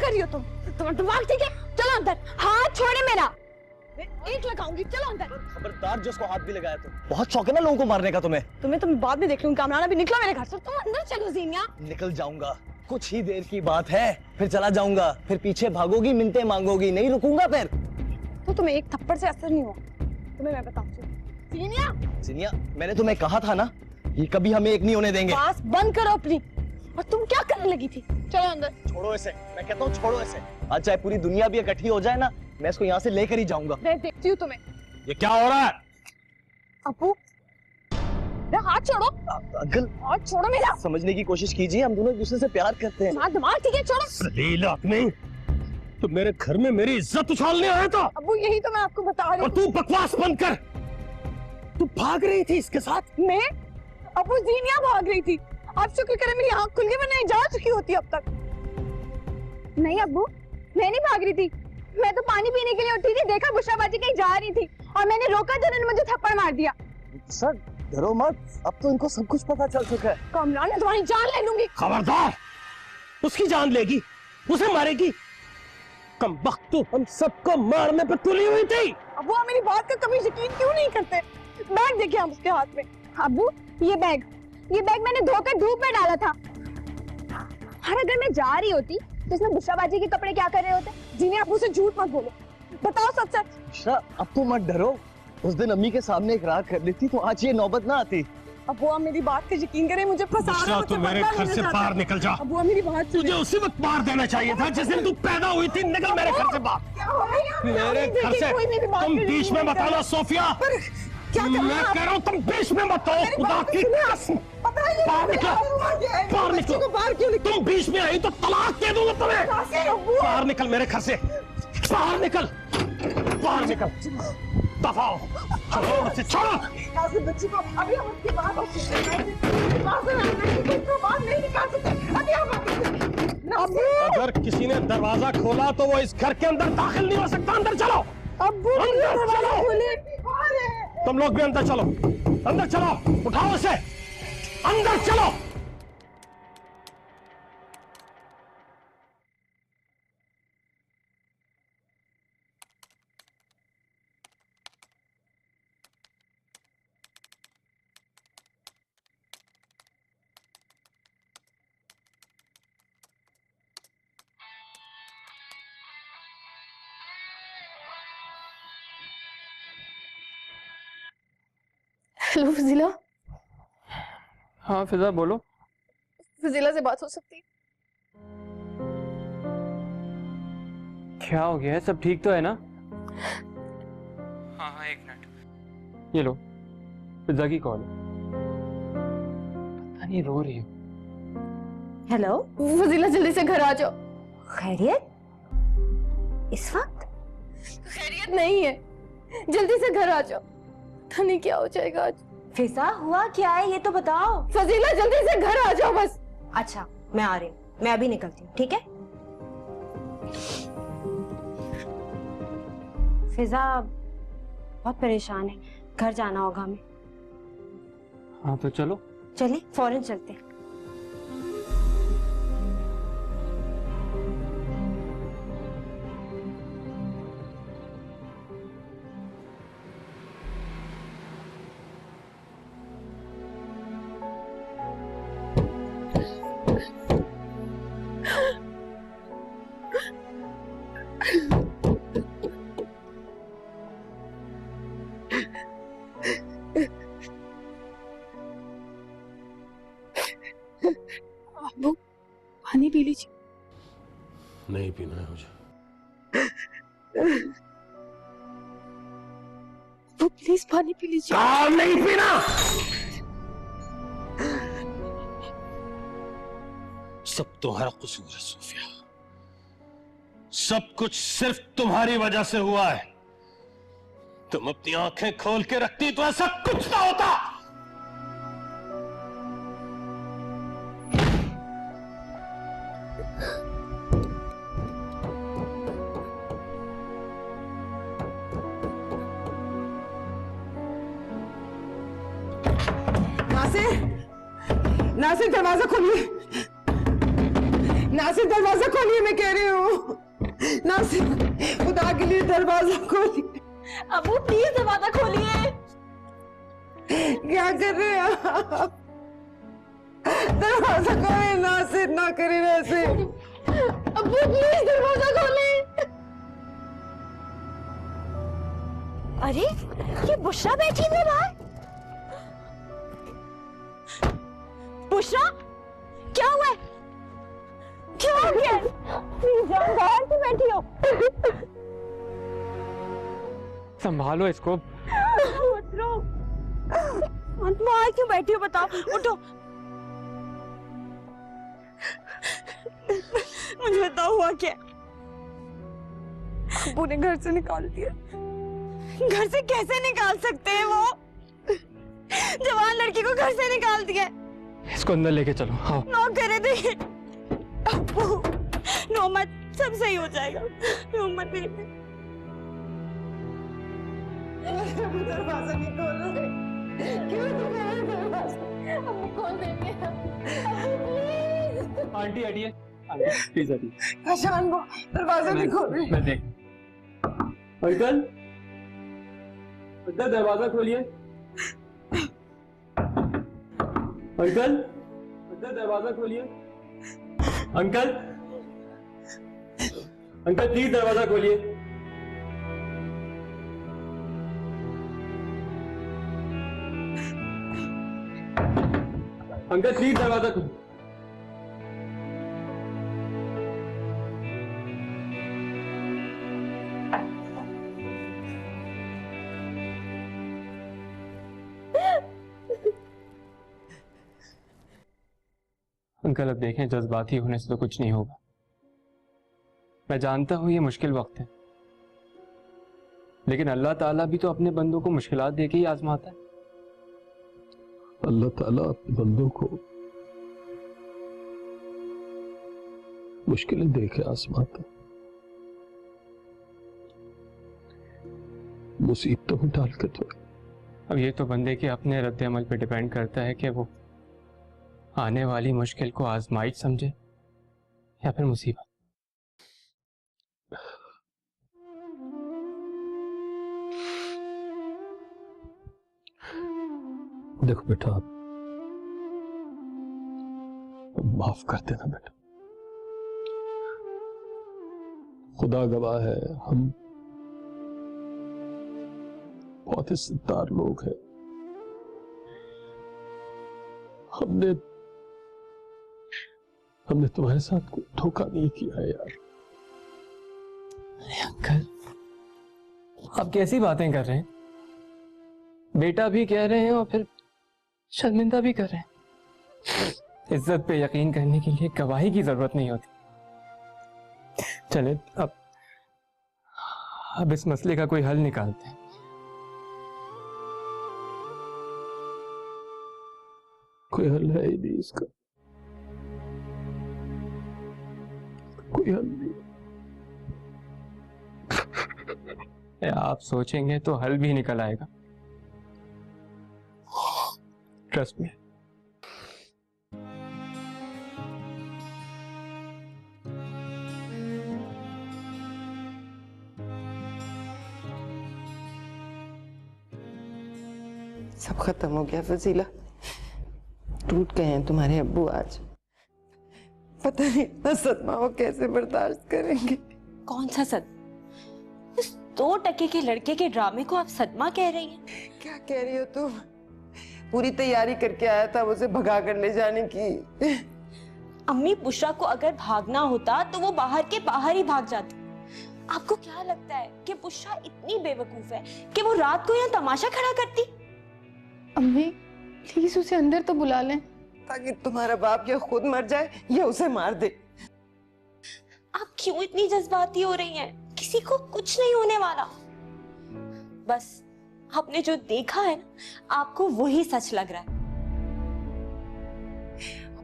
कर रही हो तुम? तुम्हारा दिमाग ठीक है? चलो अंदर। हाथ छोड़े मेरा, एक लगाऊंगी। चलो अंदर। खबरदार जो उसको हाथ भी लगाया तो। बहुत शौक है ना लोगों को मारने का तुम्हें। तुम्हें बाद में देख लूंगी। कामराना भी निकला मेरे घर से। तुम अंदर चलो ज़ीनिया। निकल जाऊंगा, कुछ ही देर की बात है, फिर चला जाऊंगा। फिर पीछे भागोगी, मिन्नतें मांगोगी, नहीं रुकूंगा फिर। तो तुम्हें एक थप्पड़ से असर नहीं हुआ? तुम्हें मैं बताऊंगी। ज़ीनिया, मैंने तुम्हें कहा था ना, ये कभी हमें एक नहीं होने देंगे। बस बंद करो अपनी। और तुम क्या करने लगी थी? चलो अंदर। छोड़ो इसे, मैं कहता हूँ छोड़ो इसे। आज चाहे पूरी दुनिया भी इकट्ठी हो जाए ना, मैं इसको यहाँ से लेकर ही जाऊंगा। मैं देखती हूँ तुम्हें। ये क्या हो रहा है? अबू, हाथ छोड़ो। अंकल, हाथ छोड़ो मेरा। समझने की कोशिश कीजिए, हम दोनों एक दूसरे से प्यार करते हैं। तुम्हारा दिमाग ठीक है? छोड़ो। जलील आदमी, तो मेरे घर में मेरी इज्जत उछालने आया था। अबू, यही तो मैं आपको बता रही और तू बकवास बंद कर। तू भाग रही थी इसके साथ? मैं? अबू, ज़ीनिया भाग रही थी। आप शुक्र करें मेरी आँख खुल गई, वरना जा चुकी होती अब तक। नहीं अब्बू, मैं नहीं भाग रही थी। मैं तो पानी पीने के लिए उठी थी, देखा बुशराबाजी कहीं जा रही थी और मैंने रोका तो उन्होंने मुझे थप्पड़ मार दिया। सर डरो मत, अब तो इनको सब कुछ पता चल चुका है। कामरान, मैं तुम्हारी जान ले लूंगी। खबरदार, उसकी जान लेगी, उसे मारेगी। कमबख्त, तू हम सबको मारने पर तुली हुई थी। अब्बू, आप मेरी बात का कभी यकीन क्यों नहीं करते? बैग देखिए आप उसके हाथ में। अब्बू, ये बैग मैंने धोकर धूप में डाला था। और अगर मैं जा रही होती तो इसमें बुशराबाजी के कपड़े क्या कर रहे होते? जिन्हें आप मुझसे झूठ मत बोलो, बताओ सच सच। अब तो मत डरो, उस दिन अम्मी के सामने इकरार कर लेती तो आज ये नौबत ना आती। अब्बू, आप मेरी बात का यकीन करें, मुझे फंसा रहे हो। तू मेरे घर से बाहर निकल जा। अब्बू, मेरी बात तुझे उसी वक्त मार देना चाहिए था जिस दिन तू पैदा हुई थी। निकल मेरे घर से बाहर, मेरे घर से। तुम बीच में मत आना सोफिया। मैं कह रहा हूँ तुम बीच में मत आओ, खुदा की कसम। बाहर निकलो, बाहर निकलो। तुम बीच में आई तो तलाक दे दूंगा तुम्हें। बाहर निकल मेरे घर से, बाहर निकल, बाहर निकल। दफा हो, छोड़ो मुझसे, छोड़ो। बच्ची को अभी हम उसकी बात नहीं निकाल सकते। अगर किसी ने दरवाजा खोला तो वो इस घर के अंदर दाखिल नहीं हो सकता। अंदर चलो। अब्बू, अंदर चलो। तुम लोग भी अंदर चलो, अंदर चलो। उठाओ उसे, अंदर चलो। हेलो फजीला। हाँ फिजा बोलो। फजीला से बात हो सकती? क्या हो गया है? सब ठीक तो है ना? हाँ हाँ, एक मिनट। ये लो, फिजा की कॉल। पता नहीं रो रही हो। हेलो फजीला, जल्दी से घर आ जाओ। खैरियत? इस वक्त? खैरियत नहीं है, जल्दी से घर आ जाओ। पता नहीं क्या हो जाएगा आज। फिजा, हुआ क्या है ये तो बताओ। फजीला, जल्दी से घर आ जाओ बस। अच्छा, मैं आ रही हूँ, मैं अभी निकलती हूँ, ठीक है? फिजा बहुत परेशान है, घर जाना होगा हमें। हाँ तो चलो। चलिए फौरन चलते हैं। अब्बू, पानी पी लीजिए। नहीं पीना है मुझे। अब्बू प्लीज पानी पी लीजिए। नहीं पीना। सब तुम्हारा कसूर है सोफिया, सब कुछ सिर्फ तुम्हारी वजह से हुआ है। तुम अपनी आंखें खोल के रखती तो ऐसा कुछ ना होता। नासिर, नासिर दरवाजा खोलिए। नासिर दरवाजा खोलिए, मैं कह रही हूँ। नासिर खुदा के लिए दरवाजा खोलिए। अबू प्लीज दरवाजा खोलिए। क्या कर रहे हैं आप? दरवाजा खोलिए नासिर, ना करें वैसे। अबू प्लीज दरवाजा खोलिए। अरे ये बुशरा बैठी है बाहर। बुशरा क्या हुआ है? क्या हो गया? प्लीज जान, बाहर क्यों बैठी हो? संभालो इसको। उठो। अंत बाहर क्यों बैठी हो बताओ? उठो। मुझे बताओ हुआ क्या? अबू ने घर से निकाल दिया। घर से कैसे निकाल सकते हैं? वो जवान लड़की को घर से निकाल दिया। इसको अंदर लेके चलो। हाँ नो करे देखिए। अबू नो मत, सब सही हो जाएगा। नो मत बेटे। दरवाजा नहीं खोल रहे। क्यों तुम्हारा दरवाजा? अबू खोल देंगे। प्लीज। आंटी हटिए, आंटी प्लीज हटिए। आशान को दरवाजा नहीं खोल रहे। मैं देख। अंकल, अंकल दरवाजा खोलिए। अंकल, अंकल दरवाजा खोलिए। अंकल, अंकल प्लीज दरवाजा खोलिए। अंकल प्लीज दरवाजा खोलिए। अंकल अब देखें, जज्बाती होने से तो कुछ नहीं होगा। मैं जानता हूं ये मुश्किल वक्त है, लेकिन अल्लाह ताला भी तो अपने बंदों को मुश्किलात देके ही आजमाता है। अल्लाह ताला अपने बंदों को मुश्किलें देके आजमाता है, मुसीबतों में डालकर तो। अब ये तो बंदे के अपने रद्द अमल पे डिपेंड करता है कि वो आने वाली मुश्किल को आजमाइश समझे या फिर मुसीबत। देखो बेटा, आप माफ कर देना बेटा। खुदा गवाह है, हम बहुत इज्जतदार लोग हैं। हमने तुम्हारे साथ कोई धोखा नहीं किया है यार। अंकल, आप कैसी बातें कर रहे हैं? बेटा भी कह रहे हैं और फिर शर्मिंदा भी कर रहे हैं। इज्जत पे यकीन करने के लिए गवाही की जरूरत नहीं होती। चले अब इस मसले का कोई हल निकालते हैं। कोई हल है ही नहीं इसका, कोई हल नहीं। आप सोचेंगे तो हल भी निकल आएगा, ट्रस्ट में। सब खत्म हो गया फजीला, टूट गए हैं तुम्हारे अब्बू आज। पता नहीं इतना सदमा वो कैसे बर्दाश्त करेंगे। कौन सा सदमा? इस 2% के लड़के के ड्रामे को आप सदमा कह रही हैं? क्या कह रही हो तुम? पूरी तैयारी करके आया था उसे भगा कर ले जाने की। अम्मी, बुशरा को अगर भागना होता तो वो बाहर के बाहर ही भाग जाती। आपको क्या लगता है कि बुशरा इतनी बेवकूफ है कि वो रात को यहाँ तमाशा खड़ा करती? अम्मी प्लीज उसे अंदर तो बुला लें, ताकि तुम्हारा बाप या खुद मर जाए या उसे मार दे। आप क्यों इतनी जज्बाती हो रही हैं? किसी को कुछ नहीं होने वाला। बस आपने जो देखा है ना, आपको वही सच लग रहा है।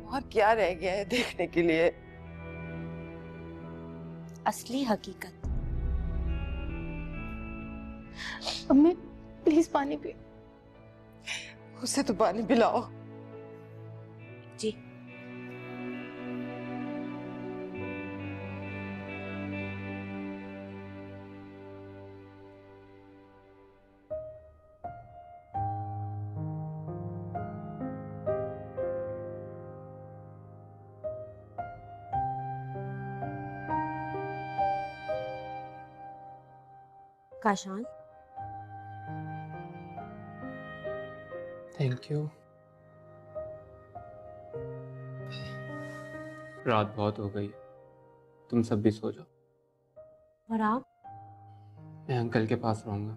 और क्या रह गया है देखने के लिए? असली हकीकत। अम्मी प्लीज पानी पी। उसे तो पानी पिलाओ। जी। Kashan, thank you. रात बहुत हो गई, तुम सब भी सो जाओ। और आप? मैं अंकल के पास रहूंगा,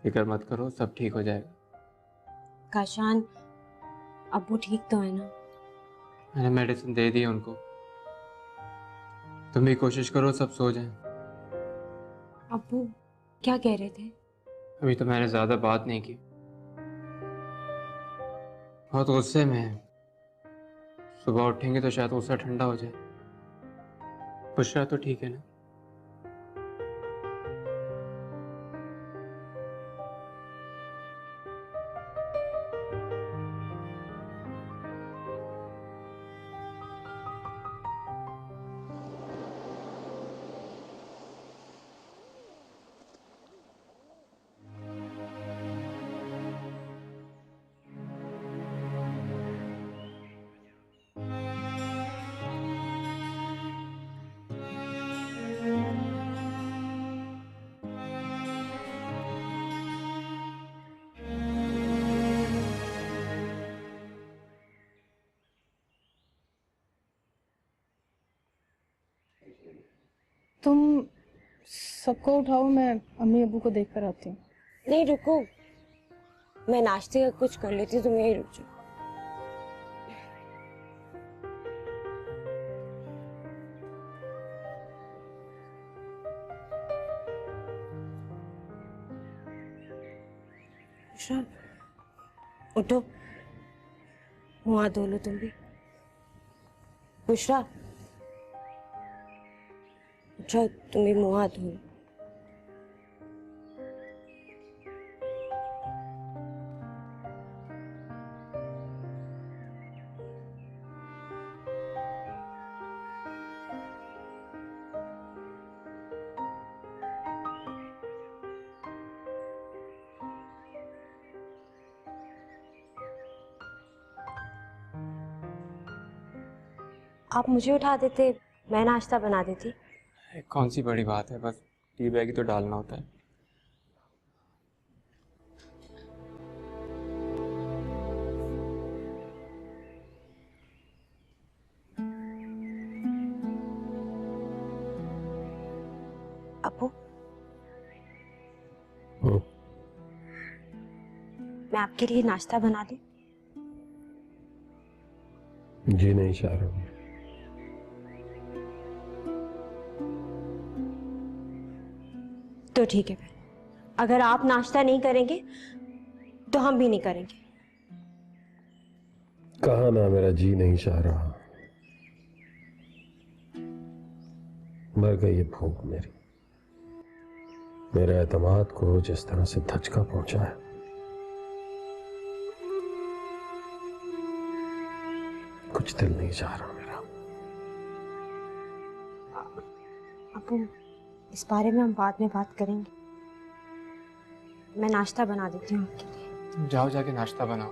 फिक्र मत करो, सब ठीक हो जाएगा। काशान, अब्बू ठीक तो है ना? मैंने मेडिसिन दे दी है उनको, तुम भी कोशिश करो सब सो जाएं। अब्बू क्या कह रहे थे? अभी तो मैंने ज्यादा बात नहीं की, बहुत गुस्से में है। सुबह उठेंगे तो शायद गुस्सा ठंडा हो जाए। बुशरा तो ठीक है ना? तुम सबको उठाओ, मैं अम्मी अब्बू को देख कर आती हूँ। नहीं रुको, मैं नाश्ते का कुछ कर लेती हूँ, तुम यहीं रुक जाओ। बुशरा, उठो, मुँह हाथ धो लो तुम भी। बुशरा, उठो, तुम भी मुँह हाथ धो लो। आप मुझे उठा देते, मैं नाश्ता बना देती। कौन सी बड़ी बात है, बस टी बैग ही तो डालना होता है। अब्बू, मैं आपके लिए नाश्ता बना दूं? जी नहीं चाह रहा। तो ठीक है फिर, अगर आप नाश्ता नहीं करेंगे तो हम भी नहीं करेंगे। कहा ना मेरा जी नहीं चाह रहा। मर गई ये भूख मेरी, मेरे एतमाद को जिस तरह से धचका पहुंचा है। कुछ दिल नहीं चाह रहा मेरा। अब्बू, इस बारे में हम बाद में बात करेंगे। मैं नाश्ता बना देती हूँ आपके लिए। तुम जाओ, जाके नाश्ता बनाओ।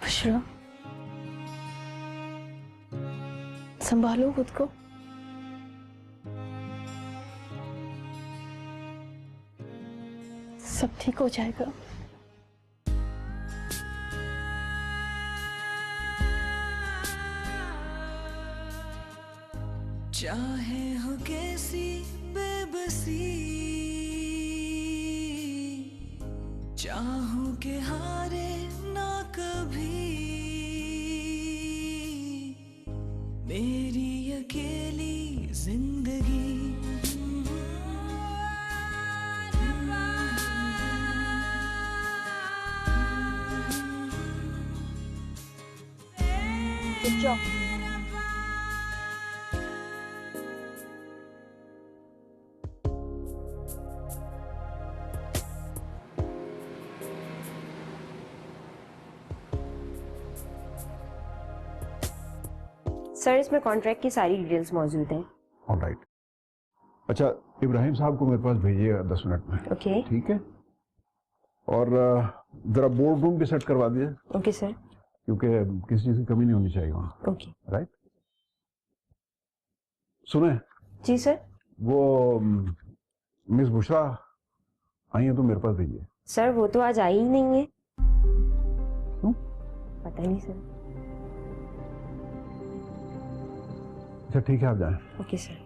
बुशरा, संभालो खुद को। सब ठीक हो जाएगा। चाहे हो कैसी बेबसी, चाहूं के हारे ना कभी, मेरी अकेली जिंदगी। सर, इसमें कॉन्ट्रैक्ट की सारी डिटेल्स मौजूद हैं। ऑलराइट। अच्छा, इब्राहिम साहब को मेरे पास भेजिएगा 10 मिनट में। ओके। ठीक है। और जरा बोर्ड रूम भी सेट करवा दिए। Okay sir. क्योंकि किसी चीज की कमी नहीं होनी चाहिए वहाँ। ओके। राइट। सुने। जी सर। वो मिस बुशरा आई है तो मेरे पास भेजिए। सर वो तो आज आई ही नहीं है। क्यों? पता नहीं सर। अच्छा ठीक है, आप जाएं। Okay sir.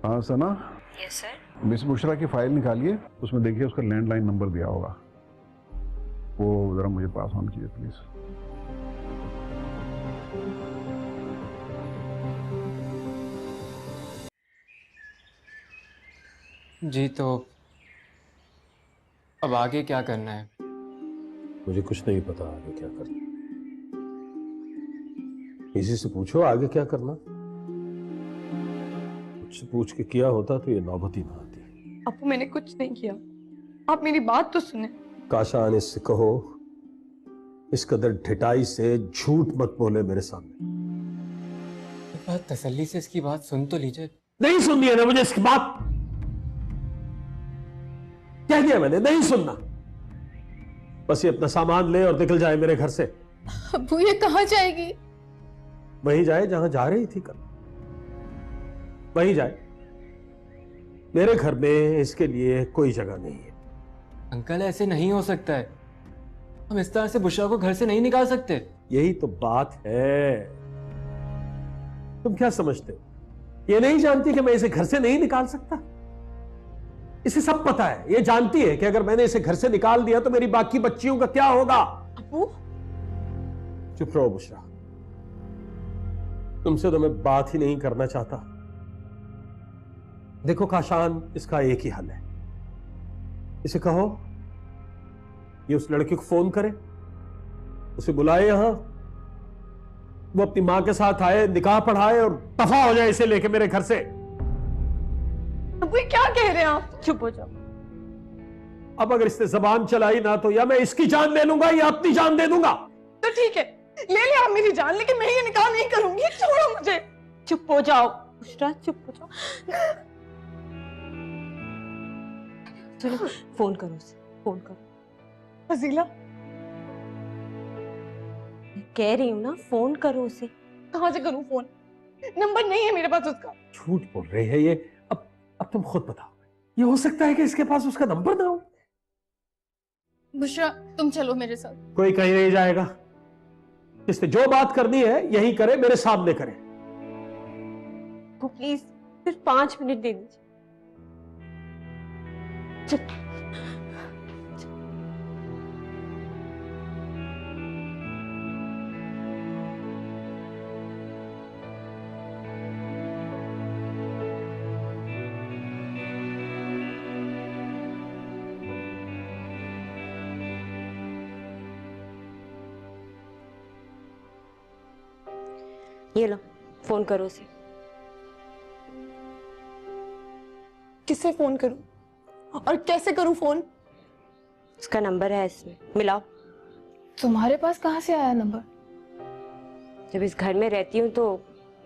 हाँ Sana. Yes sir. Miss Bushra की फाइल निकालिए, उसमें देखिए उसका लैंडलाइन नंबर दिया होगा, वो जरा मुझे पास ऑन कीजिए प्लीज। जी तो अब आगे क्या करना है? मुझे कुछ नहीं पता आगे क्या करना। किसी से पूछो आगे क्या करना। मुझसे पूछ के किया होता तो ये नौबत ही ना आती। आपको मैंने कुछ नहीं किया, आप मेरी बात तो सुने। काशान इससे कहो इस कदर ढिठाई से झूठ मत बोले मेरे सामने। एक बार तसल्ली से इसकी बात सुन तो लीजिए। नहीं सुननी है ना मुझे इसकी बात। कह दिया मैंने, नहीं सुनना। बस ये अपना सामान ले और निकल जाए मेरे घर से। अब्बू ये कहाँ जाएगी? वहीं जाए जहां जा रही थी कल, वहीं जाए। मेरे घर में इसके लिए कोई जगह नहीं है। अंकल ऐसे नहीं हो सकता है, हम इस तरह से बुशरा को घर से नहीं निकाल सकते। यही तो बात है। तुम क्या समझते हो, ये नहीं जानती कि मैं इसे घर से नहीं निकाल सकता? इसे सब पता है, ये जानती है कि अगर मैंने इसे घर से निकाल दिया तो मेरी बाकी बच्चियों का क्या होगा। अब्बू चुप रहो बुशरा, तुमसे तो मैं बात ही नहीं करना चाहता। देखो काशान, इसका एक ही हल है। इसे कहो ये उस लड़के को फोन करे, उसे बुलाए यहां, वो अपनी मां के साथ आए, निकाह पढ़ाए और दफा हो जाए इसे लेके मेरे घर से। अब्बू ये क्या कह रहे हैं आप? चुप हो जाओ। अब अगर इसने जबान चलाई ना तो या मैं इसकी जान ले लूंगा या अपनी जान दे दूंगा। तो ठीक है, ले ले आप मेरी जान, लेकिन मैं ये निकाह नहीं करूंगी। छोड़ो मुझे। चुप हो जाओ बुशरा, चुप हो जाओ। चलो फोन करो उसे, फोन करो। फजीला कह रही हूँ ना, फोन करो उसे। कहाँ से करूँ फोन? नंबर नहीं है मेरे पास उसका। झूठ बोल रहे हैं ये। अब तुम खुद बताओ, ये हो सकता है कि इसके पास उसका नंबर ना हो? बुशरा तुम चलो मेरे साथ। कोई कहीं नहीं जाएगा। इसने जो बात करनी है यही करे, मेरे सामने करे। तो प्लीज सिर्फ 5 मिनट दे दीजिए। चुप। ये लो, फोन करो उसे। किसे फोन करूं और कैसे करूं फोन? उसका नंबर है इसमें, मिलाओ। तुम्हारे पास कहाँ से आया नंबर? जब इस घर में रहती हूँ तो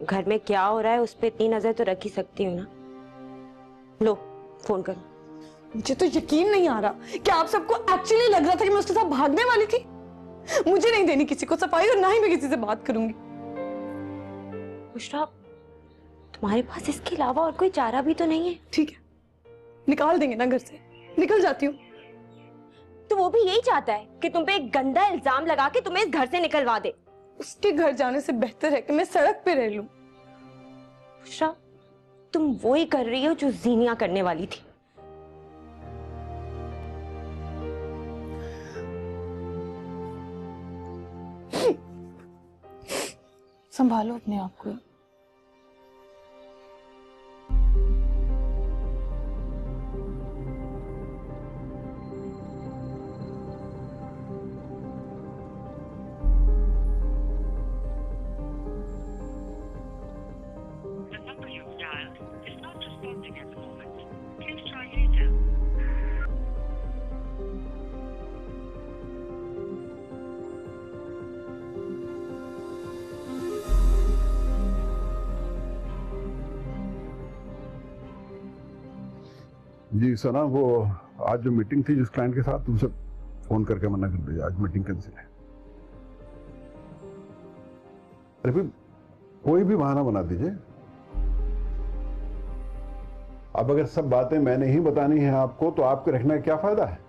घर में क्या हो रहा है उस पर इतनी नजर तो रख ही सकती हूँ ना। लो फोन करो। मुझे तो यकीन नहीं आ रहा कि आप सबको एक्चुअली लग रहा था कि मैं उसके साथ भागने वाली थी। मुझे नहीं देनी किसी को सफाई और ना ही मैं किसी से बात करूंगी। बुशरा, तुम्हारे पास इसके अलावा और कोई चारा भी तो नहीं है? ठीक है, निकाल देंगे ना घर से, निकल जाती हूँ। तो वो भी यही चाहता है कि तुम पे एक गंदा इल्जाम लगा के तुम्हें इस घर से निकलवा दे। उसके घर जाने से बेहतर है कि मैं सड़क पे रह लूं। बुशरा, तुम वो ही कर रही हो जो जीनिया करने वाली थी। संभालो अपने आप को। जी सना, वो आज जो मीटिंग थी जिस क्लाइंट के साथ, तुमसे फोन करके मना कर दिया, आज मीटिंग कैंसिल है। अरे भाई कोई भी बहाना बना दीजिए। अब अगर सब बातें मैंने ही बतानी है आपको तो आपके रखने का क्या फायदा है?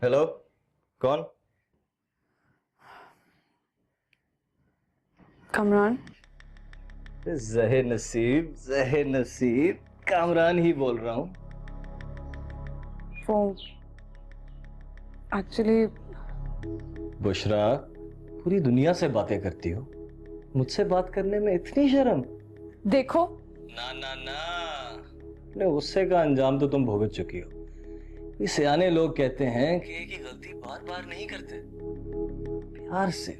हेलो, कौन? कमरान। जहे नसीब कामरान ही बोल रहा हूँ। वो एक्चुअली बुशरा, पूरी दुनिया से बातें करती हो, मुझसे बात करने में इतनी शर्म? देखो, ना ना ना, अपने गुस्से का अंजाम तो तुम भुगत चुकी हो। ये सियाने लोग कहते हैं कि एक ही गलती बार बार नहीं करते, प्यार से।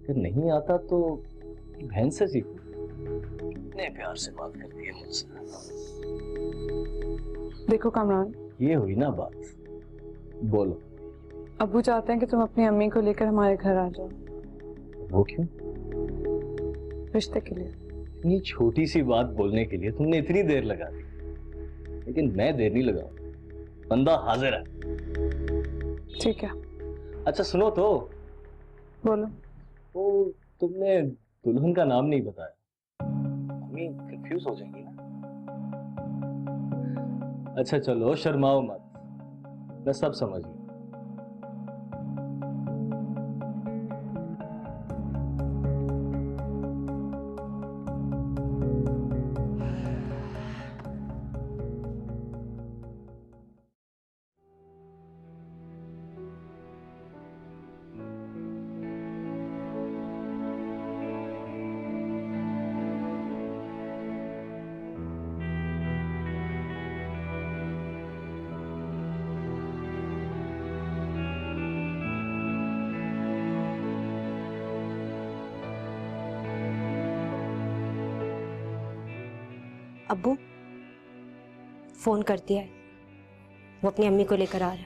फिर नहीं आता तो बहन से सीखो, इतने प्यार से बात करती है मुझसे। देखो कमरान, ये हुई ना बात, बोलो। अब्बू चाहते हैं कि तुम अपनी अम्मी को लेकर हमारे घर आ जाओ। वो क्यों? रिश्ते के लिए। इतनी छोटी सी बात बोलने के लिए तुमने इतनी देर लगा दी, लेकिन मैं देर नहीं लगाऊंगा, बंदा हाजिर है। ठीक है। अच्छा सुनो तो, बोलो। वो तुमने दुल्हन का नाम नहीं बताया, मम्मी कंफ्यूज हो जाएंगी ना। अच्छा चलो शर्माओ मत, मैं सब समझ गया। अब्बू फोन कर दिया है, वो अपनी अम्मी को लेकर आ रहा है।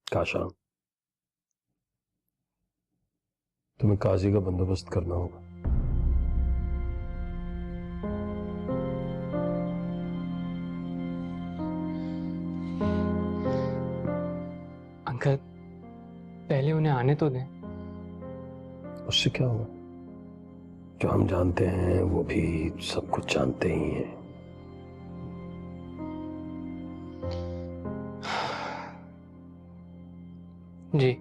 काशा, तुम्हें काजी का बंदोबस्त करना होगा। अंकल, पहले उन्हें आने तो दें। उससे क्या होगा? जो हम जानते हैं वो भी सब कुछ जानते ही हैं। जी।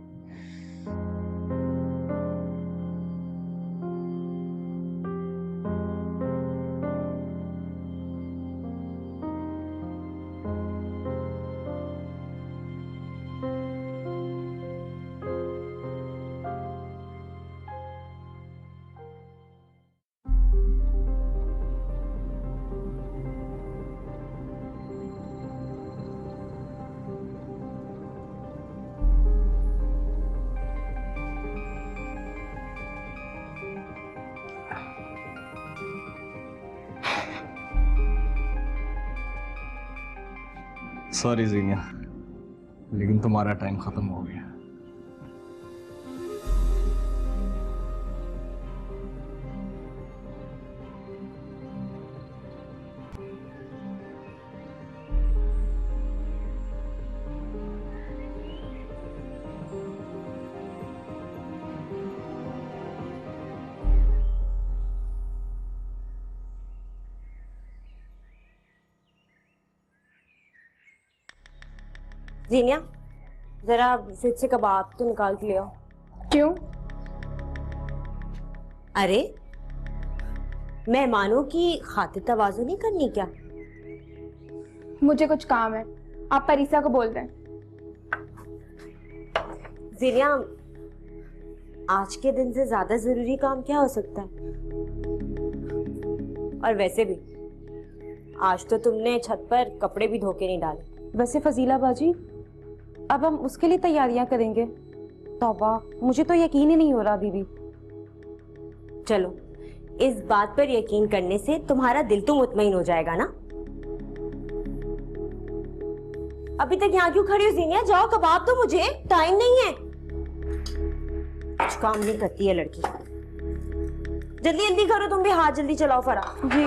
सॉरी जीनिया, लेकिन तुम्हारा टाइम खत्म हो गया। जीनिया, जरा फ्रिज से कबाब तो निकाल के ले आओ। क्यों? अरे मेहमानों की खातिर तवाज़ु नहीं करनी क्या? मुझे कुछ काम है, आप परीसा को बोल दें। जीनिया, आज के दिन से ज्यादा जरूरी काम क्या हो सकता है? और वैसे भी आज तो तुमने छत पर कपड़े भी धो के नहीं डाले। वैसे फजीला बाजी, अब हम उसके लिए तैयारियां करेंगे? तौबा, मुझे तो यकीन ही नहीं हो रहा अभी भी। चलो इस बात पर यकीन करने से तुम्हारा दिल तो मुतमईन हो जाएगा ना। अभी तक यहाँ क्यों खड़ी हो ज़ीनिया? जाओ कबाब दो मुझे, टाइम नहीं है। कुछ काम नहीं करती है लड़की। जल्दी जल्दी करो, तुम भी हाथ जल्दी चलाओ फरा। जी।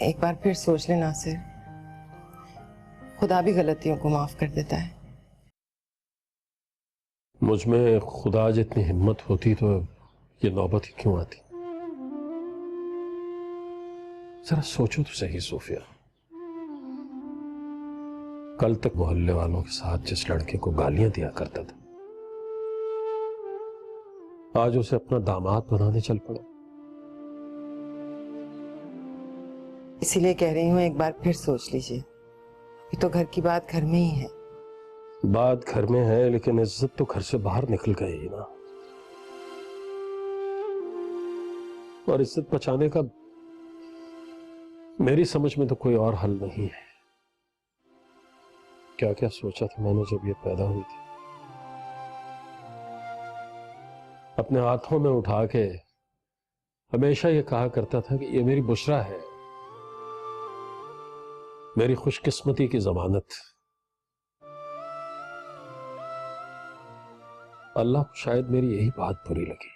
एक बार फिर सोच ले नासिर, खुदा भी गलतियों को माफ कर देता है। मुझ में खुदा जितनी हिम्मत होती तो ये नौबत ही क्यों आती। जरा सोचो तो सही सोफिया, कल तक मोहल्ले वालों के साथ जिस लड़के को गालियां दिया करता था, आज उसे अपना दामाद बनाने चल पड़ा। इसीलिए कह रही हूँ एक बार फिर सोच लीजिए। अभी तो घर की बात घर में ही है। बात घर में है, लेकिन इज्जत तो घर से बाहर निकल गई ना। और इज्जत बचाने का मेरी समझ में तो कोई और हल नहीं है। क्या क्या सोचा था मैंने जब ये पैदा हुई थी। अपने हाथों में उठा के हमेशा ये कहा करता था कि ये मेरी बुशरा है, मेरी खुशकिस्मती की जमानत। अल्लाह को शायद मेरी यही बात बुरी लगी,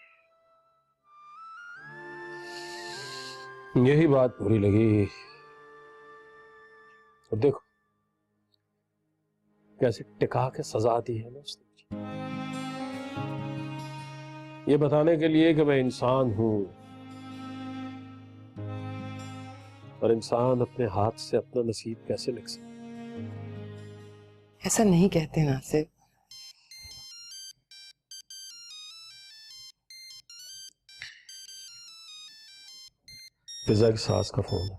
यही बात बुरी लगी। और देखो कैसे टिका के सजा दी है ना उसने, ये बताने के लिए कि मैं इंसान हूं और इंसान अपने हाथ से अपना नसीब कैसे लिख सकता। ऐसा नहीं कहते नासिर। फिजा की सास का फोन है।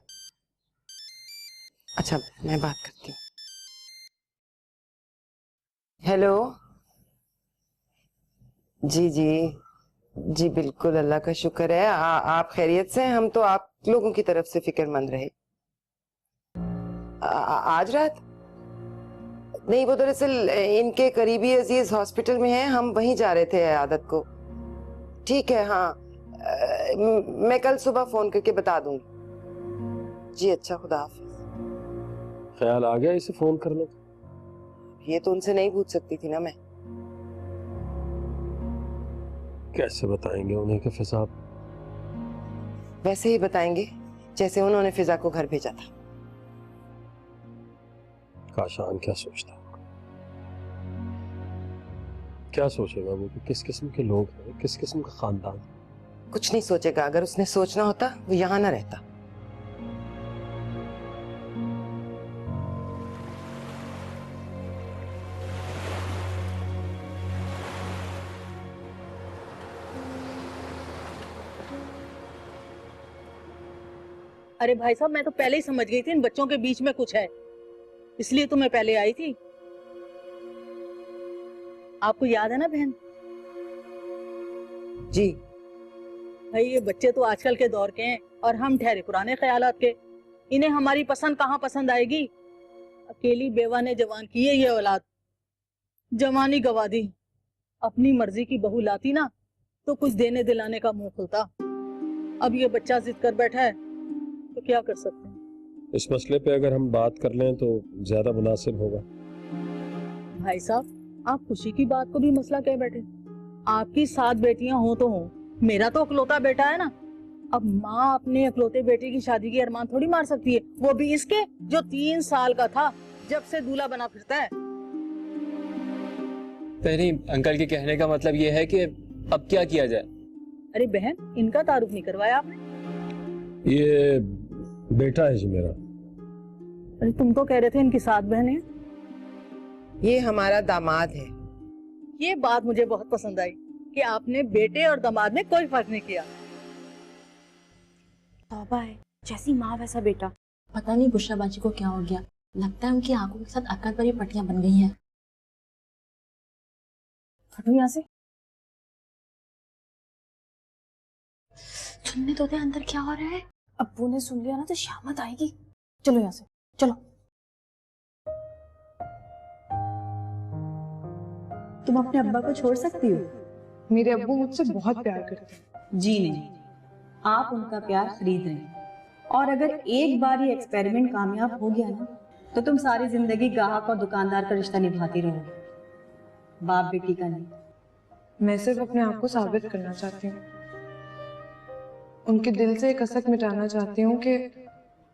अच्छा मैं बात करती हूँ। हेलो। जी जी जी बिल्कुल, अल्लाह का शुक्र है। आप खैरियत से हैं? हम तो आप लोगों की तरफ से फिक्रमंद रहे। आज रात नहीं, वो दरअसल इनके करीबी अजीज हॉस्पिटल में हैं, हम वहीं जा रहे थे आदत को। ठीक है, हाँ मैं कल सुबह फोन करके बता दूंगी। जी अच्छा, खुदा हाफिज। ख्याल आ गया इसे फोन करने का? ये तो उनसे नहीं पूछ सकती थी ना मैं। कैसे बताएंगे उन्हें कि फिजा? वैसे ही बताएंगे जैसे उन्होंने फिजा को घर भेजा था। काशान क्या सोचता होगा, क्या सोचेगा वो कि किस किस्म के लोग हैं, किस किस्म का खानदान। कुछ नहीं सोचेगा। अगर उसने सोचना होता वो यहां ना रहता। अरे भाई साहब, मैं तो पहले ही समझ गई थी इन बच्चों के बीच में कुछ है, इसलिए तो मैं पहले आई थी। आपको याद है ना बहन? जी भाई ये बच्चे तो आजकल के दौर के हैं और हम ठहरे पुराने ख्यालात के। इन्हें हमारी पसंद कहाँ पसंद आएगी? अकेली बेवा ने जवान की है ये औलाद, जवानी गवा दी। अपनी मर्जी की बहू लाती ना तो कुछ देने दिलाने का मुंह खुलता। अब ये बच्चा जिद कर बैठा है तो क्या कर सकते हैं? इस मसले पे अगर हम बात कर लें तो ज्यादा मुनासिब होगा। भाई साहब, आप खुशी की बात को भी मसला कह बैठे। आपकी 7 बेटियां हो तो हो, मेरा तो अकलौता बेटा है ना। अब माँ अपने अकलौते बेटे की शादी की अरमान थोड़ी मार सकती है, वो भी इसके जो 3 साल का था जब से दूल्हा बना फिरता है। नहीं, अंकल के कहने का मतलब ये है कि अब क्या किया जाए? अरे बहन, इनका तारुफ नहीं करवाया आपने? ये बेटा है जी मेरा। अरे तुम तो कह रहे थे इनकी 7 बहनें। ये हमारा दामाद है। ये बात मुझे बहुत पसंद आई कि आपने बेटे और दामाद में कोई फर्क नहीं किया। तौबा है, जैसी माँ वैसा बेटा। पता नहीं बुशरा बाजी को क्या हो गया, लगता है उनकी आंखों के साथ अकड़ भरी पट्टियां बन गई हैं। हटो यहाँ से। सुनने तो दे अंदर क्या हो रहा है। अब्बू ने सुन लिया ना तो शामत आएगी। चलो यहाँ से, चलो। तुम अपने अब्बा को छोड़ सकती हो? मेरे अब्बू मुझसे बहुत प्यार करते हैं। जी नहीं, आप उनका प्यार खरीद रहे हैं। और अगर एक बार ये एक्सपेरिमेंट कामयाब हो गया ना, तो तुम सारी जिंदगी ग्राहक और दुकानदार का रिश्ता निभाती रहोगे, बाप बेटी का नहीं। मैं सिर्फ अपने आप को साबित करना चाहती हूँ, उनके दिल से एक कसक मिटाना चाहती हूँ कि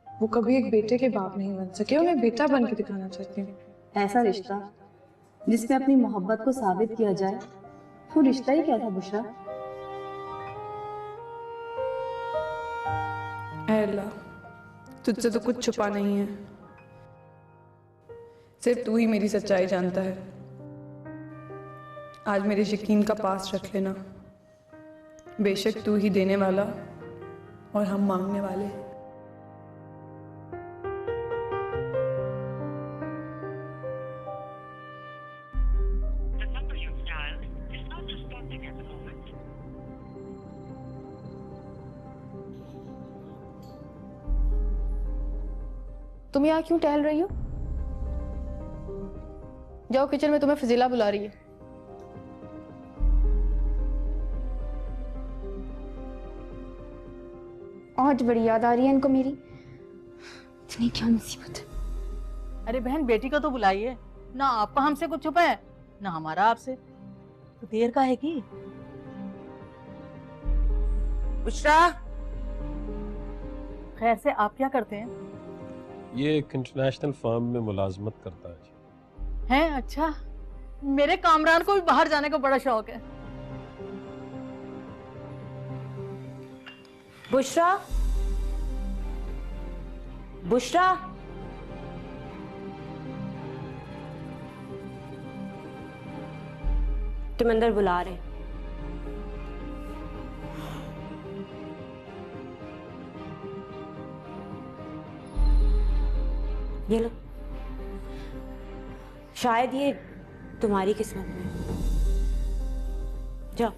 वो कभी एक बेटे के बाप नहीं बन सके। उन्हें बेटा बन के दिखाना चाहती हूँ। ऐसा रिश्ता जिसमें अपनी मोहब्बत को साबित किया जाए, वो रिश्ता ही क्या था बुशरा? ऐ अल्लाह, तुझसे तो कुछ छुपा नहीं है, सिर्फ तू ही मेरी सच्चाई जानता है। आज मेरे यकीन का पास रख लेना, बेशक तू ही देने वाला और हम मांगने वाले। तुम यहाँ क्यों टहल रही हो? जाओ किचन में, तुम्हें फजीला बुला रही है। आज बड़ी याद आ रही है इनको मेरी। इतनी क्या मुसीबत है। अरे बहन, बेटी को तो बुलाइए ना। आपका हमसे कुछ छुपा है ना हमारा आपसे, तो देर का है कि? बुशरा, खैर से आप क्या करते हैं? ये एक इंटरनेशनल फर्म में मुलाजमत करता है। हैं? अच्छा, मेरे कामरान को भी बाहर जाने का बड़ा शौक है। बुशरा, बुशरा, तुम अंदर बुला रहे। ये लो, शायद ये तुम्हारी किस्मत में। जाओ।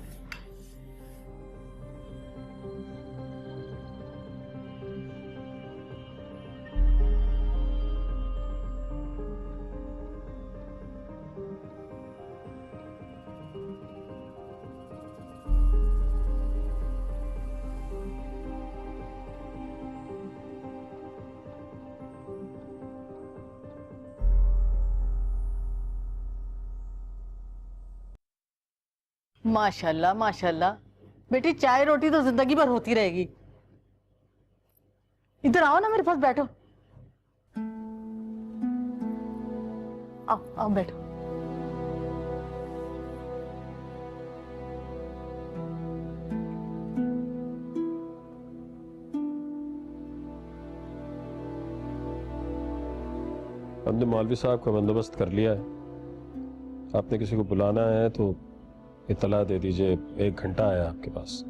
माशाल्लाह माशाल्लाह, बेटी चाय रोटी तो जिंदगी भर होती रहेगी। इधर आओ ना, मेरे पास बैठो। आओ आओ बैठो। हमने मौलवी साहब का बंदोबस्त कर लिया है। आपने किसी को बुलाना है तो इत्तला दे दीजिए। 1 घंटा है आपके पास,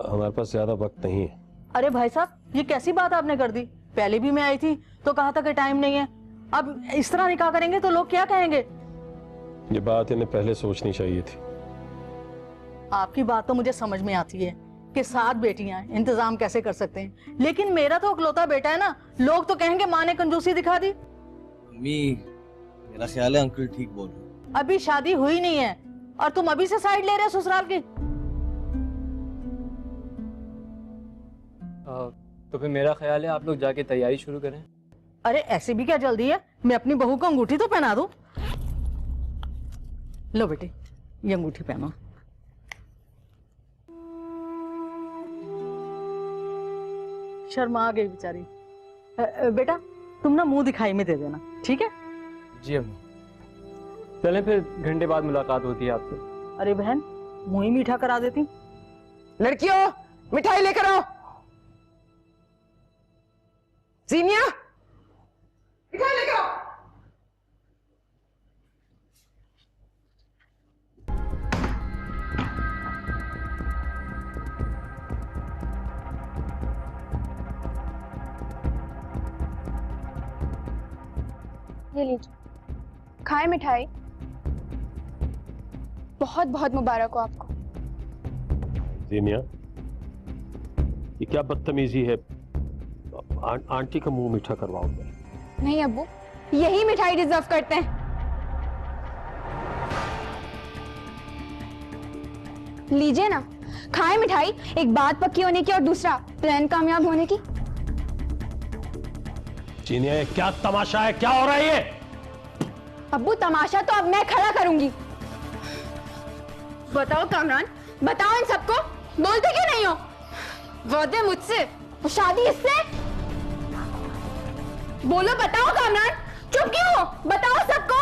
हमारे पास ज्यादा वक्त नहीं है। अरे भाई साहब, ये कैसी बात आपने कर दी? पहले भी मैं आई थी तो कहा था कि टाइम नहीं है। अब इस तरह निकाह करेंगे तो लोग क्या कहेंगे? ये बात इन्हें पहले सोचनी चाहिए थी। आपकी बात तो मुझे समझ में आती है कि 7 बेटियां हैं, इंतजाम कैसे कर सकते हैं, लेकिन मेरा तो इकलौता बेटा है ना। लोग तो कहेंगे माँ ने कंजूसी दिखा दी। अम्मी, मेरा ख्याल है अंकल ठीक बोल रहे हैं। अभी शादी हुई नहीं है और तुम अभी से साइड ले रहे हो ससुराल की। तो फिर मेरा ख्याल है आप लोग जाके तैयारी शुरू करें। अरे ऐसे भी क्या जल्दी है? मैं अपनी बहू को अंगूठी तो पहना दूं। लो बेटी, ये अंगूठी पहनो। शर्मा गई बेचारी। बेटा तुम ना मुंह दिखाई में दे देना, ठीक है? जी अम्मा। चलें फिर, घंटे बाद मुलाकात होती है आपसे। अरे बहन, मुंह ही मीठा करा देती। लड़कियों मिठाई लेकर आओ। जीनिया, मिठाई लेकर आओ। ये लीजिए, खाए मिठाई। बहुत बहुत मुबारक हो आपको। जीनिया, ये क्या बदतमीजी है? आंटी का मुंह मीठा करवाओ। नहीं अब्बू, यही मिठाई डिजर्व करते हैं। लीजिए ना, खाएं मिठाई। एक बात पक्की होने की और दूसरा प्लान कामयाब होने की। चीनिया, ये क्या तमाशा है? क्या हो रहा है ये? अब्बू तमाशा तो अब मैं खड़ा करूंगी। बताओ कामरान, बताओ इन सबको, बोलते क्यों नहीं हो? वादे मुझसे, शादी इससे? बोलो, बताओ कामरान, चुप क्यों हो? बताओ सबको।